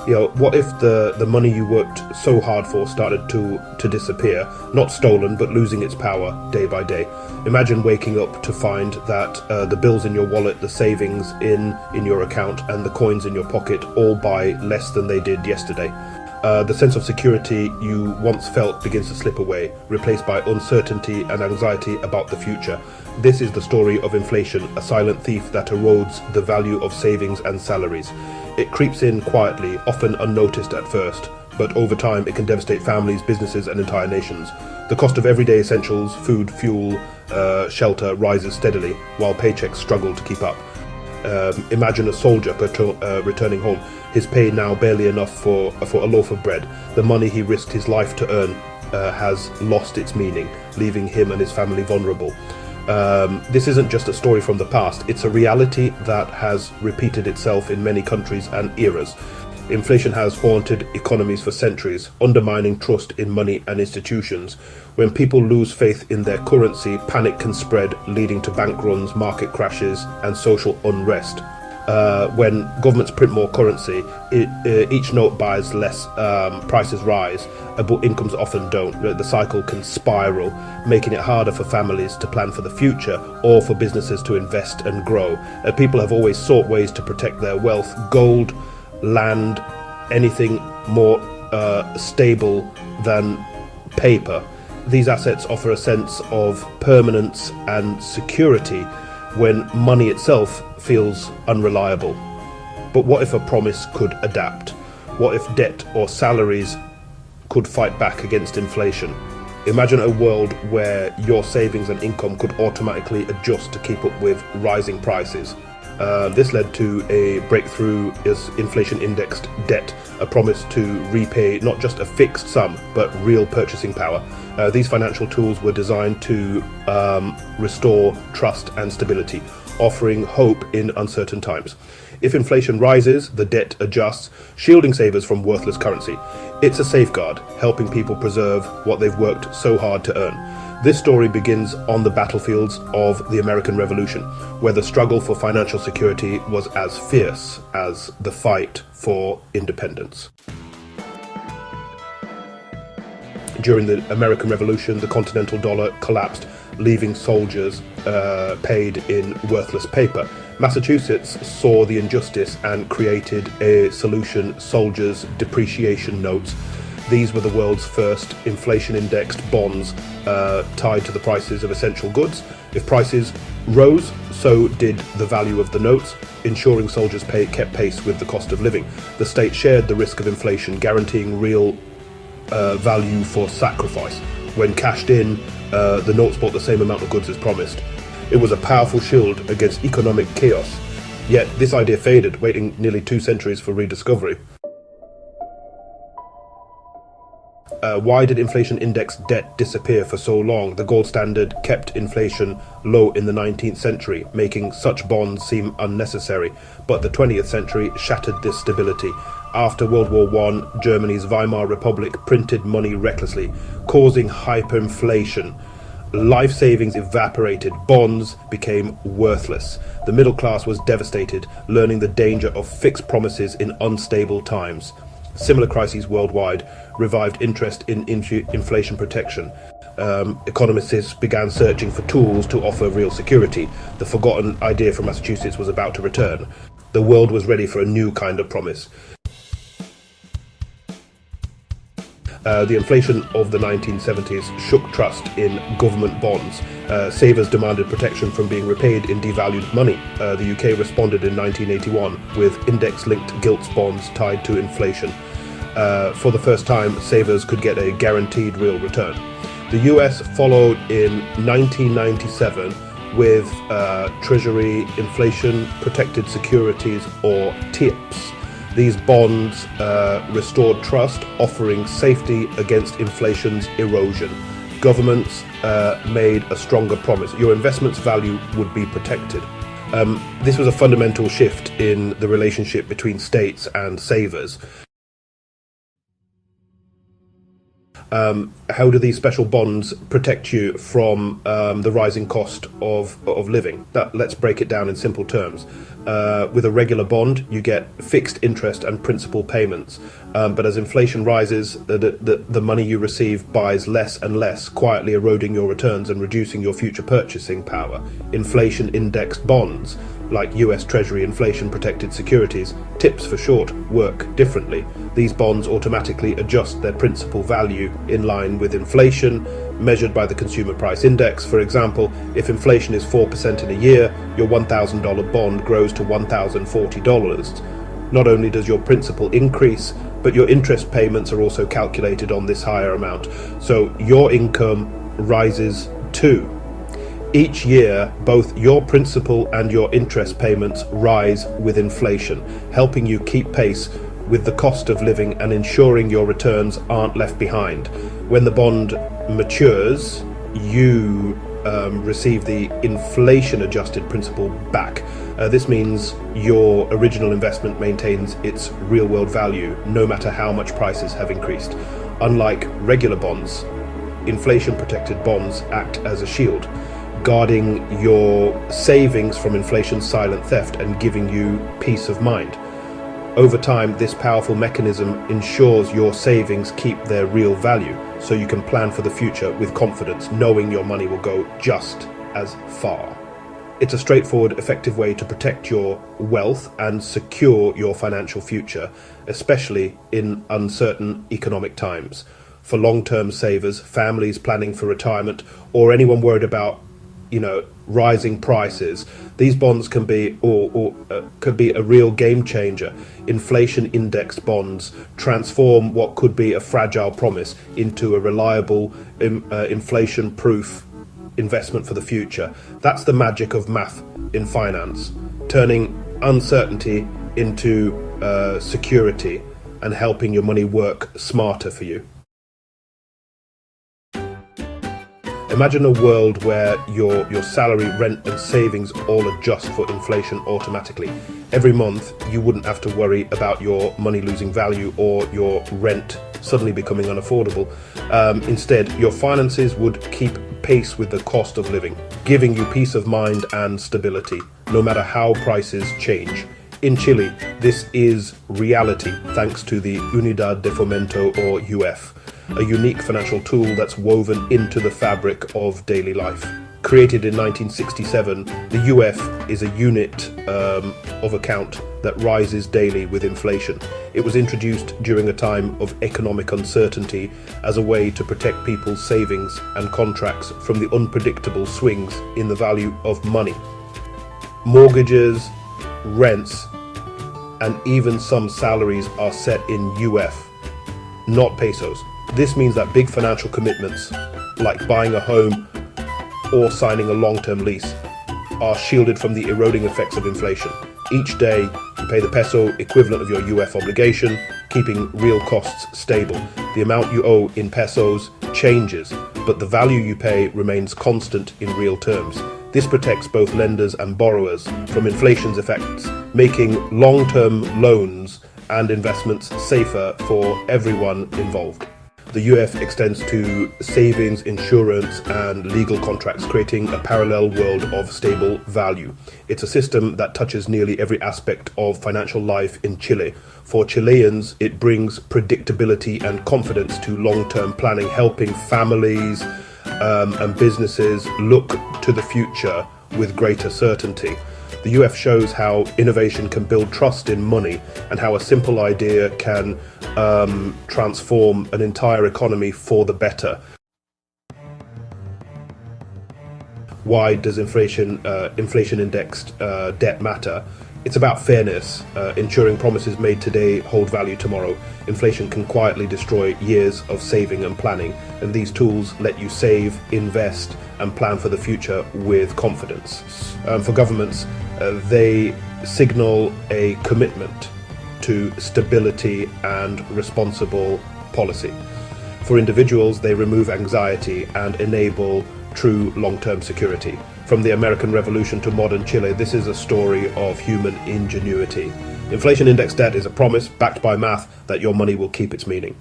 What if the money you worked so hard for started to disappear, not stolen, but losing its power day by day? Imagine waking up to find that the bills in your wallet, the savings in your account, and the coins in your pocket all buy less than they did yesterday. The sense of security you once felt begins to slip away, replaced by uncertainty and anxiety about the future. This is the story of inflation, a silent thief that erodes the value of savings and salaries. It creeps in quietly, often unnoticed at first, but over time it can devastate families, businesses, and entire nations. The cost of everyday essentials, food, fuel, shelter, rises steadily, while paychecks struggle to keep up. Imagine a soldier returning home. His pay now barely enough for a loaf of bread. The money he risked his life to earn has lost its meaning, leaving him and his family vulnerable. This isn't just a story from the past, it's a reality that has repeated itself in many countries and eras. Inflation has haunted economies for centuries, undermining trust in money and institutions. When people lose faith in their currency, panic can spread, leading to bank runs, market crashes, and social unrest. When governments print more currency, each note buys less, prices rise, but incomes often don't. The cycle can spiral, making it harder for families to plan for the future or for businesses to invest and grow. People have always sought ways to protect their wealth: gold, land, anything more stable than paper. These assets offer a sense of permanence and security when money itself feels unreliable. But what if a promise could adapt? What if debt or salaries could fight back against inflation? Imagine a world where your savings and income could automatically adjust to keep up with rising prices. This led to a breakthrough is inflation-indexed debt, a promise to repay not just a fixed sum, but real purchasing power. These financial tools were designed to restore trust and stability, offering hope in uncertain times. If inflation rises, the debt adjusts, shielding savers from worthless currency. It's a safeguard, helping people preserve what they've worked so hard to earn. This story begins on the battlefields of the American Revolution, where the struggle for financial security was as fierce as the fight for independence. During the American Revolution, the continental dollar collapsed, leaving soldiers paid in worthless paper. Massachusetts saw the injustice and created a solution: soldiers' depreciation notes. These were the world's first inflation-indexed bonds tied to the prices of essential goods. If prices rose, so did the value of the notes, ensuring soldiers' pay kept pace with the cost of living. The state shared the risk of inflation, guaranteeing real value for sacrifice. When cashed in, the notes bought the same amount of goods as promised. It was a powerful shield against economic chaos. Yet this idea faded, waiting nearly 2 centuries for rediscovery. Why did inflation-indexed debt disappear for so long? The gold standard kept inflation low in the 19th century, making such bonds seem unnecessary. But the 20th century shattered this stability. After World War I, Germany's Weimar Republic printed money recklessly, causing hyperinflation. Life savings evaporated, bonds became worthless. The middle class was devastated, learning the danger of fixed promises in unstable times. Similar crises worldwide revived interest in inflation protection. Economists began searching for tools to offer real security. The forgotten idea from Massachusetts was about to return. The world was ready for a new kind of promise. The inflation of the 1970s shook trust in government bonds. Savers demanded protection from being repaid in devalued money. The UK responded in 1981 with Index-Linked Gilts bonds tied to inflation. For the first time, savers could get a guaranteed real return. The US followed in 1997 with Treasury Inflation Protected Securities, or TIPS. These bonds restored trust, offering safety against inflation's erosion. Governments made a stronger promise: your investment's value would be protected. This was a fundamental shift in the relationship between states and savers. How do these special bonds protect you from the rising cost of living? Let's break it down in simple terms. With a regular bond, you get fixed interest and principal payments. But as inflation rises, the money you receive buys less and less, quietly eroding your returns and reducing your future purchasing power. Inflation-indexed bonds, like US Treasury inflation-protected securities, TIPS for short, work differently. These bonds automatically adjust their principal value in line with inflation, measured by the Consumer Price Index. For example, if inflation is 4% in a year, your $1,000 bond grows to $1,040. Not only does your principal increase, but your interest payments are also calculated on this higher amount. So your income rises too. Each year, both your principal and your interest payments rise with inflation, helping you keep pace with the cost of living and ensuring your returns aren't left behind. When the bond matures, you receive the inflation-adjusted principal back. This means your original investment maintains its real-world value, no matter how much prices have increased. Unlike regular bonds, inflation-protected bonds act as a shield, guarding your savings from inflation's silent theft and giving you peace of mind. Over time, this powerful mechanism ensures your savings keep their real value, so you can plan for the future with confidence, knowing your money will go just as far. It's a straightforward, effective way to protect your wealth and secure your financial future, especially in uncertain economic times. For long-term savers, families planning for retirement, or anyone worried about rising prices, these bonds can be could be a real game changer. Inflation indexed bonds transform what could be a fragile promise into a reliable inflation proof investment for the future. That's the magic of math in finance, turning uncertainty into security and helping your money work smarter for you. Imagine a world where your salary, rent and savings all adjust for inflation automatically. Every month you wouldn't have to worry about your money losing value or your rent suddenly becoming unaffordable. Instead, your finances would keep pace with the cost of living, giving you peace of mind and stability, no matter how prices change. In Chile, this is reality thanks to the Unidad de Fomento, or UF, a unique financial tool that's woven into the fabric of daily life. Created in 1967, the UF is a unit of account that rises daily with inflation. It was introduced during a time of economic uncertainty as a way to protect people's savings and contracts from the unpredictable swings in the value of money. Mortgages, rents, and even some salaries are set in UF, not pesos. This means that big financial commitments, like buying a home or signing a long-term lease, are shielded from the eroding effects of inflation. Each day, you pay the peso equivalent of your UF obligation, keeping real costs stable. The amount you owe in pesos changes, but the value you pay remains constant in real terms. This protects both lenders and borrowers from inflation's effects, making long-term loans and investments safer for everyone involved. The UF extends to savings, insurance, and legal contracts, creating a parallel world of stable value. It's a system that touches nearly every aspect of financial life in Chile. For Chileans, it brings predictability and confidence to long-term planning, helping families and businesses look to the future with greater certainty. The UF shows how innovation can build trust in money and how a simple idea can transform an entire economy for the better. Why does inflation-indexed debt matter? It's about fairness, ensuring promises made today hold value tomorrow. Inflation can quietly destroy years of saving and planning, and these tools let you save, invest, and plan for the future with confidence. For governments, they signal a commitment to stability and responsible policy. For individuals, they remove anxiety and enable true long-term security. From the American Revolution to modern Chile, this is a story of human ingenuity. Inflation-indexed debt is a promise backed by math that your money will keep its meaning.